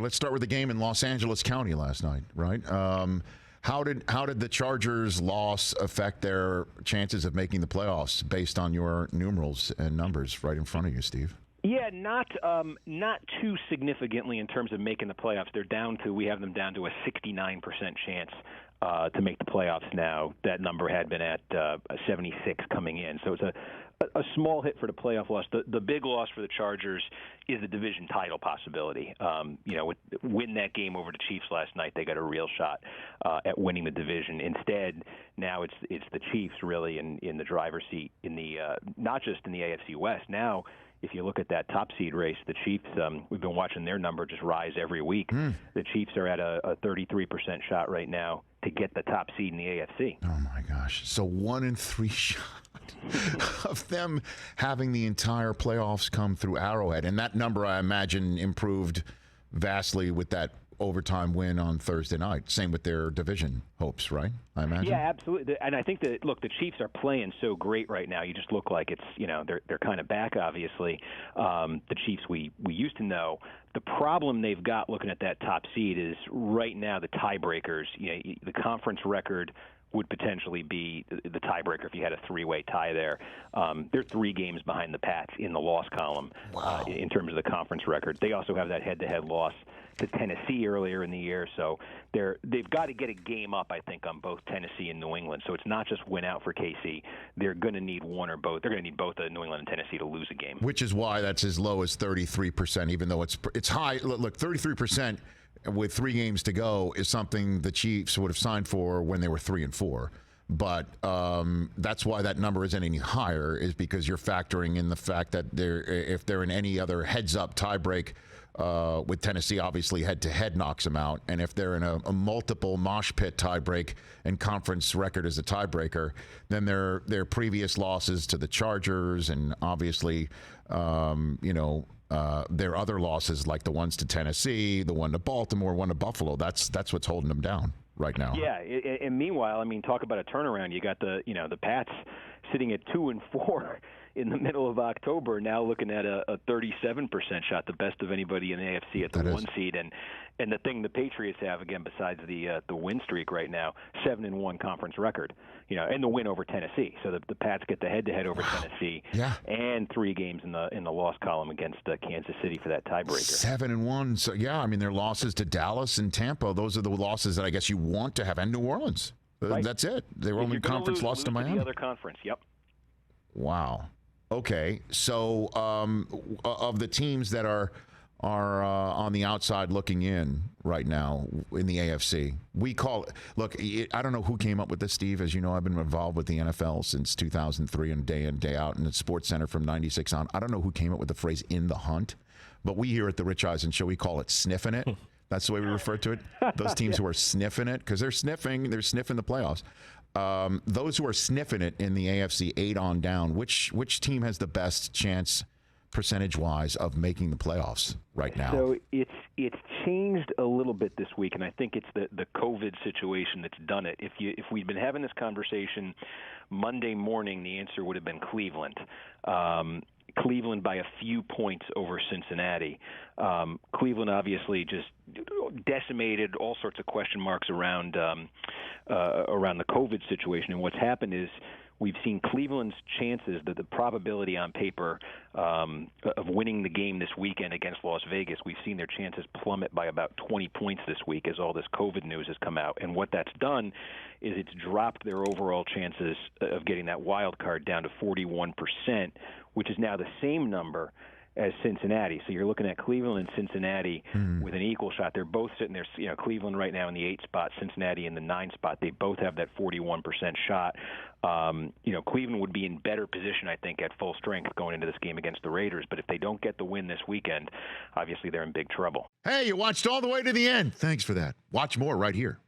let's start with the game in Los Angeles County last night, right? How did the Chargers' loss affect their chances of making the playoffs based on your numerals and numbers right in front of you, Steve? Yeah, not too significantly in terms of making the playoffs. We have them down to a 69% chance to make the playoffs now. That number had been at 76 coming in. So it's a small hit for the playoff loss. The big loss for the Chargers is the division title possibility. Win that game over the Chiefs last night, they got a real shot at winning the division. Instead, now it's the Chiefs really in the driver's seat in the not just in the AFC West. Now, if you look at that top seed race, the Chiefs, we've been watching their number just rise every week. The Chiefs are at a 33% shot right now to get the top seed in the AFC. Oh, my gosh. So 1 in 3 shot of them having the entire playoffs come through Arrowhead. And that number, I imagine, improved vastly with that overtime win on Thursday night. Same with their division hopes, right? I imagine. Yeah, absolutely. And I think that the Chiefs are playing so great right now. You just look like it's they're kind of back. Obviously, the Chiefs we used to know. The problem they've got looking at that top seed is right now the tiebreakers. The conference record would potentially be the tiebreaker if you had a three-way tie there. They're 3 games behind the Pats in the loss column. Wow. In terms of the conference record. They also have that head-to-head loss to Tennessee earlier in the year, so they've got to get a game up, I think, on both Tennessee and New England. So it's not just win out for KC. They're going to need one or both. They're going to need both New England and Tennessee to lose a game. Which is why that's as low as 33%, even though it's high. Look, 33% with 3 games to go is something the Chiefs would have signed for when they were 3-4. But that's why that number isn't any higher, is because you're factoring in the fact that if they're in any other heads-up tiebreak with Tennessee, obviously head-to-head knocks them out. And if they're in a multiple mosh pit tiebreak and conference record is a tiebreaker, then their previous losses to the Chargers and obviously, their other losses like the ones to Tennessee, the one to Baltimore, one to Buffalo, that's what's holding them down right now. Yeah, and meanwhile, talk about a turnaround. You got the Pats sitting at 2-4 in the middle of October, now looking at a 37% shot, the best of anybody in the AFC at the 1 seed. And the thing the Patriots have, again, besides the win streak right now, 7-1 conference record, and the win over Tennessee. So the Pats get the head-to-head over Tennessee, and 3 games in the loss column against Kansas City for that tiebreaker. 7-1. So their losses to Dallas and Tampa, those are the losses that I guess you want to have, and New Orleans. Right. That's it. They were only conference loss to Miami. The other conference, yep. Wow. Okay, so of the teams that are on the outside looking in right now in the AFC, we call it. Look, I don't know who came up with this, Steve. As you know, I've been involved with the NFL since 2003 and day in, day out, and at Sports Center from 96 on. I don't know who came up with the phrase "in the hunt," but we here at the Rich Eisen Show, we call it "sniffing it." That's the way we refer to it. Those teams who are sniffing it, because they're sniffing the playoffs. Those who are sniffing it in the AFC 8 on down, which team has the best chance percentage-wise of making the playoffs right now? So it's changed a little bit this week, and I think it's the COVID situation that's done it. If we'd been having this conversation Monday morning, the answer would have been Cleveland. Cleveland by a few points over Cincinnati. Cleveland obviously just decimated, all sorts of question marks around the COVID situation. And what's happened is we've seen Cleveland's chances, the probability on paper of winning the game this weekend against Las Vegas, we've seen their chances plummet by about 20 points this week as all this COVID news has come out. And what that's done is it's dropped their overall chances of getting that wild card down to 41%, which is now the same number as Cincinnati. So you're looking at Cleveland and Cincinnati with an equal shot. They're both sitting there, Cleveland right now in the 8 spot, Cincinnati in the 9 spot. They both have that 41% shot. Cleveland would be in better position, I think, at full strength going into this game against the Raiders. But if they don't get the win this weekend, obviously they're in big trouble. Hey, you watched all the way to the end. Thanks for that. Watch more right here.